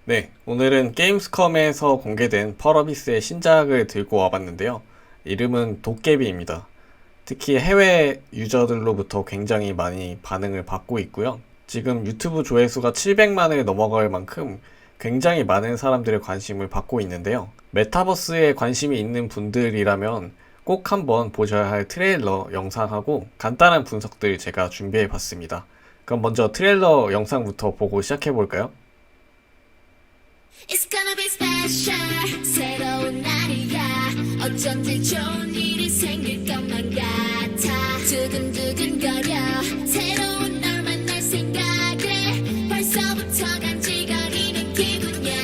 네, 오늘은 게임스컴에서 공개된 펄어비스의 신작을 들고 와봤는데요. 이름은 도깨비입니다. 특히 해외 유저들로부터 굉장히 많이 반응을 받고 있고요. 지금 유튜브 조회수가 700만을 넘어갈 만큼 굉장히 많은 사람들의 관심을 받고 있는데요. 메타버스에 관심이 있는 분들이라면 꼭 한번 보셔야 할 트레일러 영상하고 간단한 분석들 제가 준비해 봤습니다. 그럼 먼저 트레일러 영상부터 보고 시작해 볼까요? It's gonna be special 새로운 날이야 어쩐지 좋은 일이 생길 것만 같아 두근두근거려 새로운 널 만날 생각에 벌써부터 간질거리는 기분이야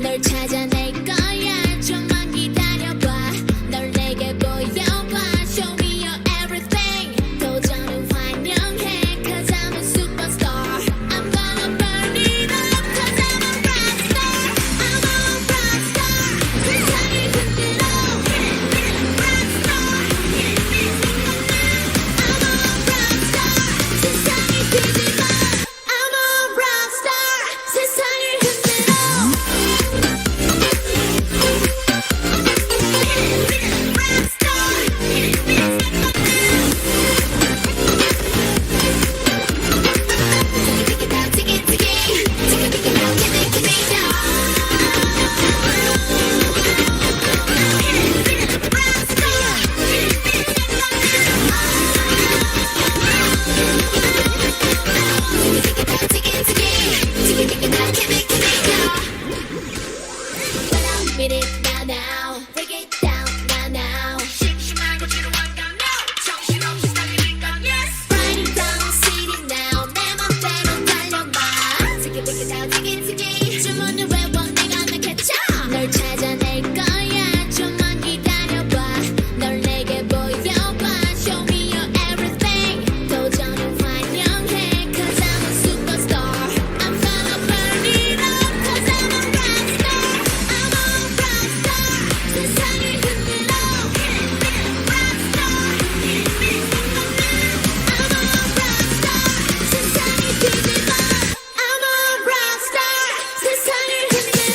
널 찾아낼 거야 좀만 기다려봐 널 내게 보여봐 Show me your everything 도전은 환영해 Cause I'm a superstar I'm gonna burn it up Cause I'm a rockstar I'm a rockstar 세상을 흔들어 rockstar I'm a rockstar 세상을 뒤집어 I'm a rockstar 세상을 흔들어 Beat it now now, break it down now now. 심심한 거 지루한 건 no. 정신없이 starting 건 yes. Riding down the city now, 내 맘대로 달려봐. Take it, take it out, take it, take it. 주문을 외워 내가 나겠죠. 널 찾아낼 거야, 좀만 기다려봐. 널 내게 보여봐. Show me your everything. 도전은 환영해, 'cause I'm a superstar. I'm gonna burn it up, 'cause I'm a rockstar. I'm a rockstar. 세상을 흔들어. Rockstar. I'm a rockstar. 세상을 뒤집어. I'm a rockstar. 세상을 흔들어.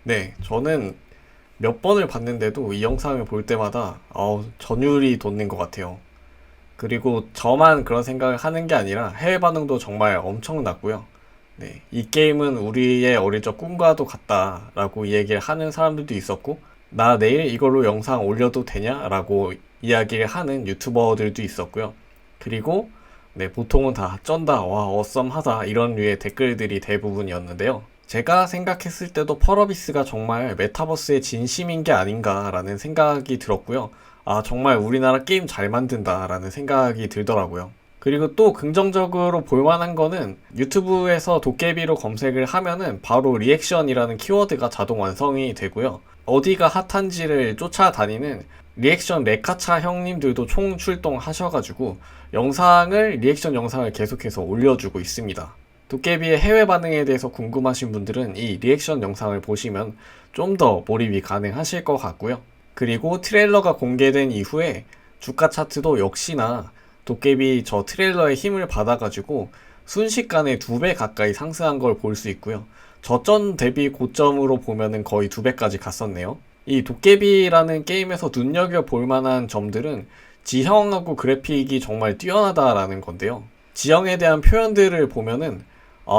네, 저는 몇 번을 봤는데도 이 영상을 볼 때마다 전율이 돋는 것 같아요. 그리고 저만 그런 생각을 하는 게 아니라 해외 반응도 정말 엄청났고요. 네, 이 게임은 우리의 어릴 적 꿈과도 같다라고 얘기를 하는 사람들도 있었고, 나 내일 이걸로 영상 올려도 되냐라고 이야기를 하는 유튜버들도 있었고요. 그리고 네, 보통은 다 쩐다, 와, 어썸하다 이런 류의 댓글들이 대부분이었는데요. 제가 생각했을 때도 펄어비스가 정말 메타버스의 진심인 게 아닌가라는 생각이 들었고요. 아, 정말 우리나라 게임 잘 만든다라는 생각이 들더라고요. 그리고 또 긍정적으로 볼만한 거는 유튜브에서 도깨비로 검색을 하면은 바로 리액션이라는 키워드가 자동 완성이 되고요. 어디가 핫한지를 쫓아다니는 리액션 레카차 형님들도 총 출동하셔가지고 리액션 영상을 계속해서 올려주고 있습니다. 도깨비의 해외 반응에 대해서 궁금하신 분들은 이 리액션 영상을 보시면 좀 더 몰입이 가능하실 것 같고요. 그리고 트레일러가 공개된 이후에 주가 차트도 역시나 도깨비 저 트레일러의 힘을 받아가지고 순식간에 2배 가까이 상승한 걸 볼 수 있고요. 저점 대비 고점으로 보면은 거의 2배까지 갔었네요. 이 도깨비라는 게임에서 눈여겨볼 만한 점들은 지형하고 그래픽이 정말 뛰어나다라는 건데요. 지형에 대한 표현들을 보면은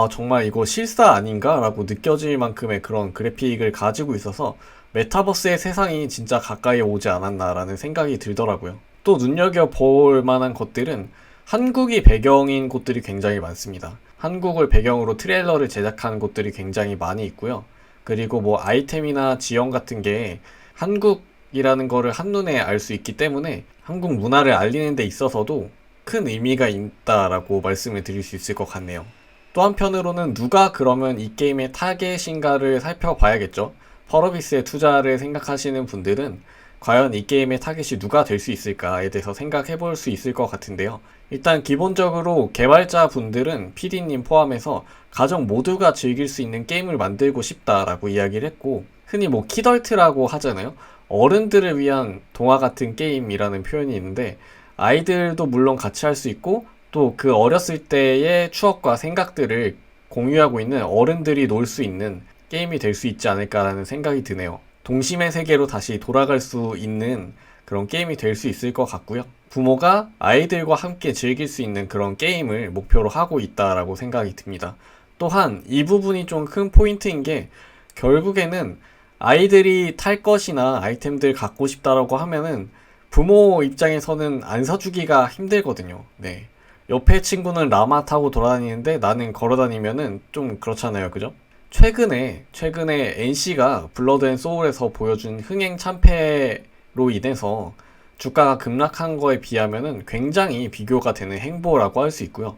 정말 이거 실사 아닌가? 라고 느껴질 만큼의 그런 그래픽을 가지고 있어서 메타버스의 세상이 진짜 가까이 오지 않았나라는 생각이 들더라고요. 또 눈여겨볼 만한 것들은 한국이 배경인 곳들이 굉장히 많습니다. 한국을 배경으로 트레일러를 제작한 곳들이 굉장히 많이 있고요. 그리고 뭐 아이템이나 지형 같은 게 한국이라는 거를 한눈에 알 수 있기 때문에 한국 문화를 알리는 데 있어서도 큰 의미가 있다라고 말씀을 드릴 수 있을 것 같네요. 또 한편으로는 누가 그러면 이 게임의 타겟인가를 살펴봐야겠죠. 펄어비스의 투자를 생각하시는 분들은 과연 이 게임의 타겟이 누가 될 수 있을까에 대해서 생각해 볼 수 있을 것 같은데요. 일단 기본적으로 개발자 분들은 PD님 포함해서 가정 모두가 즐길 수 있는 게임을 만들고 싶다라고 이야기를 했고, 흔히 뭐 키덜트라고 하잖아요. 어른들을 위한 동화 같은 게임이라는 표현이 있는데, 아이들도 물론 같이 할 수 있고 또 그 어렸을 때의 추억과 생각들을 공유하고 있는 어른들이 놀 수 있는 게임이 될 수 있지 않을까라는 생각이 드네요. 동심의 세계로 다시 돌아갈 수 있는 그런 게임이 될 수 있을 것 같고요. 부모가 아이들과 함께 즐길 수 있는 그런 게임을 목표로 하고 있다라고 생각이 듭니다. 또한 이 부분이 좀 큰 포인트인 게, 결국에는 아이들이 탈 것이나 아이템들 갖고 싶다라고 하면은 부모 입장에서는 안 사주기가 힘들거든요. 네. 옆에 친구는 라마 타고 돌아다니는데 나는 걸어다니면은 좀 그렇잖아요. 그죠? 최근에 NC가 블러드 앤 소울에서 보여준 흥행 참패로 인해서 주가가 급락한 거에 비하면은 굉장히 비교가 되는 행보라고 할 수 있고요.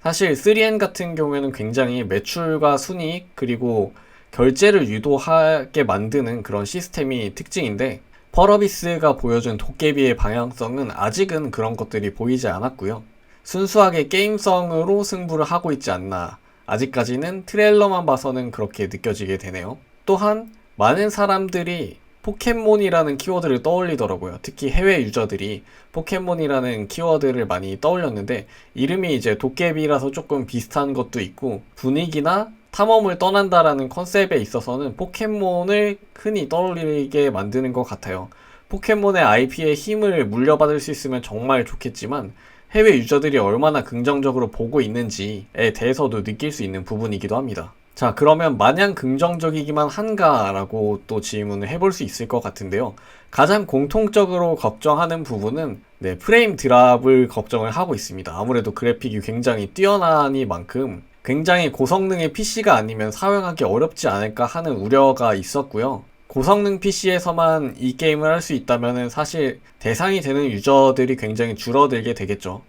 사실 3N 같은 경우에는 굉장히 매출과 순이익 그리고 결제를 유도하게 만드는 그런 시스템이 특징인데, 펄어비스가 보여준 도깨비의 방향성은 아직은 그런 것들이 보이지 않았고요. 순수하게 게임성으로 승부를 하고 있지 않나, 아직까지는 트레일러만 봐서는 그렇게 느껴지게 되네요. 또한 많은 사람들이 포켓몬이라는 키워드를 떠올리더라고요. 특히 해외 유저들이 포켓몬이라는 키워드를 많이 떠올렸는데, 이름이 이제 도깨비라서 조금 비슷한 것도 있고, 분위기나 탐험을 떠난다라는 컨셉에 있어서는 포켓몬을 흔히 떠올리게 만드는 것 같아요. 포켓몬의 IP의 힘을 물려받을 수 있으면 정말 좋겠지만, 해외 유저들이 얼마나 긍정적으로 보고 있는지에 대해서도 느낄 수 있는 부분이기도 합니다. 자, 그러면 마냥 긍정적이기만 한가라고 또 질문을 해볼 수 있을 것 같은데요. 가장 공통적으로 걱정하는 부분은 프레임 드랍을 걱정을 하고 있습니다. 아무래도 그래픽이 굉장히 뛰어나니만큼 굉장히 고성능의 PC가 아니면 사용하기 어렵지 않을까 하는 우려가 있었고요. 고성능 PC에서만 이 게임을 할 수 있다면 사실 대상이 되는 유저들이 굉장히 줄어들게 되겠죠.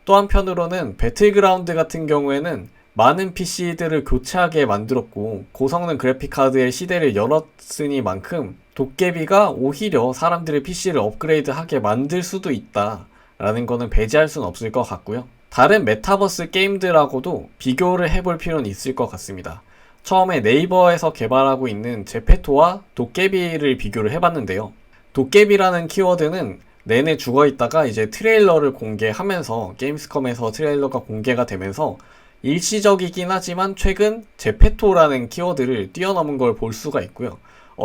또 한편으로는 배틀그라운드 같은 경우에는 많은 PC들을 교체하게 만들었고 고성능 그래픽카드의 시대를 열었으니만큼 도깨비가 오히려 사람들의 PC를 업그레이드하게 만들 수도 있다라는 거는 배제할 수는 없을 것 같고요. 다른 메타버스 게임들하고도 비교를 해볼 필요는 있을 것 같습니다. 처음에 네이버에서 개발하고 있는 제페토와 도깨비를 비교를 해봤는데요. 도깨비라는 키워드는 내내 죽어있다가 이제 트레일러를 공개하면서 게임스컴에서 트레일러가 공개가 되면서 일시적이긴 하지만 최근 제페토라는 키워드를 뛰어넘은 걸 볼 수가 있고요.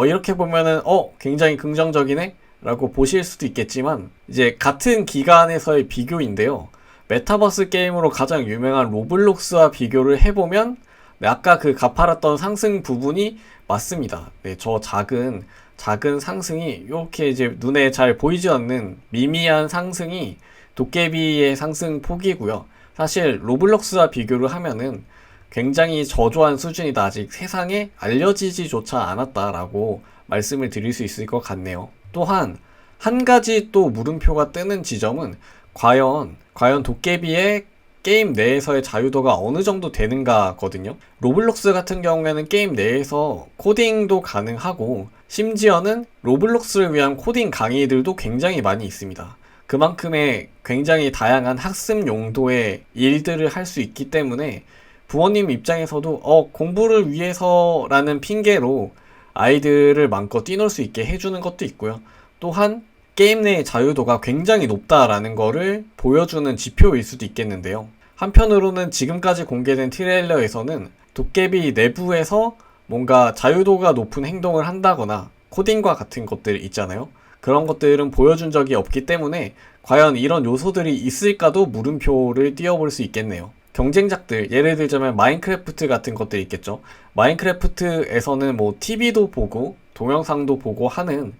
이렇게 보면은 굉장히 긍정적이네? 라고 보실 수도 있겠지만, 이제 같은 기간에서의 비교인데요. 메타버스 게임으로 가장 유명한 로블록스와 비교를 해보면 아까 그 가파랐던 상승 부분이 맞습니다. 저 작은 상승이 이렇게 이제 눈에 잘 보이지 않는 미미한 상승이 도깨비의 상승 폭이고요. 사실 로블록스와 비교를 하면은 굉장히 저조한 수준이다. 아직 세상에 알려지지조차 않았다라고 말씀을 드릴 수 있을 것 같네요. 또한 한 가지 또 물음표가 뜨는 지점은 과연 도깨비의 게임 내에서의 자유도가 어느 정도 되는가거든요. 로블록스 같은 경우에는 게임 내에서 코딩도 가능하고 심지어는 로블록스를 위한 코딩 강의들도 굉장히 많이 있습니다. 그만큼의 굉장히 다양한 학습 용도의 일들을 할 수 있기 때문에 부모님 입장에서도 공부를 위해서라는 핑계로 아이들을 마음껏 뛰놀 수 있게 해주는 것도 있고요. 또한 게임 내의 자유도가 굉장히 높다라는 거를 보여주는 지표일 수도 있겠는데요. 한편으로는 지금까지 공개된 트레일러에서는 도깨비 내부에서 뭔가 자유도가 높은 행동을 한다거나 코딩과 같은 것들 있잖아요. 그런 것들은 보여준 적이 없기 때문에 과연 이런 요소들이 있을까도 물음표를 띄워볼 수 있겠네요. 경쟁작들, 예를 들자면 마인크래프트 같은 것들이 있겠죠. 마인크래프트에서는 뭐 TV도 보고 동영상도 보고 하는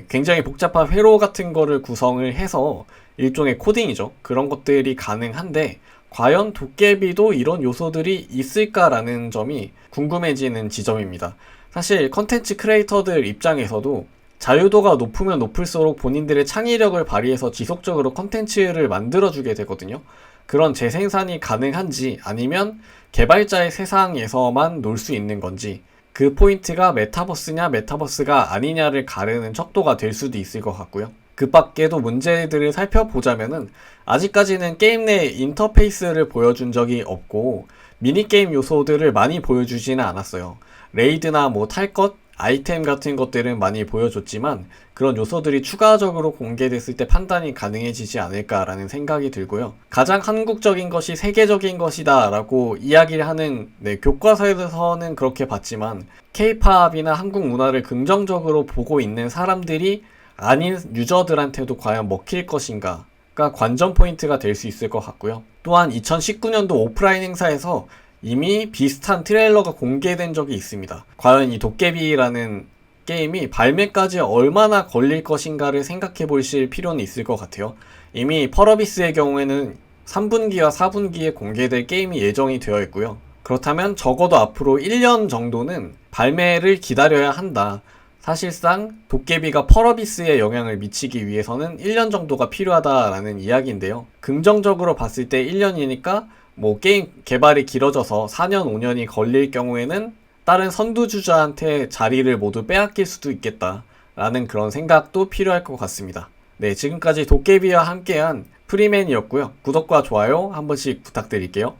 굉장히 복잡한 회로 같은 거를 구성을 해서 일종의 코딩이죠. 그런 것들이 가능한데 과연 도깨비도 이런 요소들이 있을까라는 점이 궁금해지는 지점입니다. 사실 컨텐츠 크리에이터들 입장에서도 자유도가 높으면 높을수록 본인들의 창의력을 발휘해서 지속적으로 컨텐츠를 만들어주게 되거든요. 그런 재생산이 가능한지 아니면 개발자의 세상에서만 놀 수 있는 건지 그 포인트가 메타버스냐 메타버스가 아니냐를 가르는 척도가 될 수도 있을 것 같고요. 그 밖에도 문제들을 살펴보자면은 아직까지는 게임 내 인터페이스를 보여준 적이 없고 미니게임 요소들을 많이 보여주지는 않았어요. 레이드나 뭐 탈 것, 아이템 같은 것들은 많이 보여줬지만 그런 요소들이 추가적으로 공개됐을 때 판단이 가능해지지 않을까라는 생각이 들고요. 가장 한국적인 것이 세계적인 것이다 라고 이야기를 하는 교과서에서는 그렇게 봤지만 K-팝이나 한국 문화를 긍정적으로 보고 있는 사람들이 아닌 유저들한테도 과연 먹힐 것인가가 관전 포인트가 될 수 있을 것 같고요. 또한 2019년도 오프라인 행사에서 이미 비슷한 트레일러가 공개된 적이 있습니다. 과연 이 도깨비라는 게임이 발매까지 얼마나 걸릴 것인가를 생각해 보실 필요는 있을 것 같아요. 이미 펄어비스의 경우에는 3분기와 4분기에 공개될 게임이 예정이 되어 있고요. 그렇다면 적어도 앞으로 1년 정도는 발매를 기다려야 한다. 사실상 도깨비가 펄어비스에 영향을 미치기 위해서는 1년 정도가 필요하다라는 이야기인데요. 긍정적으로 봤을 때 1년이니까 뭐 게임 개발이 길어져서 4년, 5년이 걸릴 경우에는 다른 선두주자한테 자리를 모두 빼앗길 수도 있겠다라는 그런 생각도 필요할 것 같습니다. 지금까지 도깨비와 함께한 프리맨이었고요. 구독과 좋아요 한 번씩 부탁드릴게요.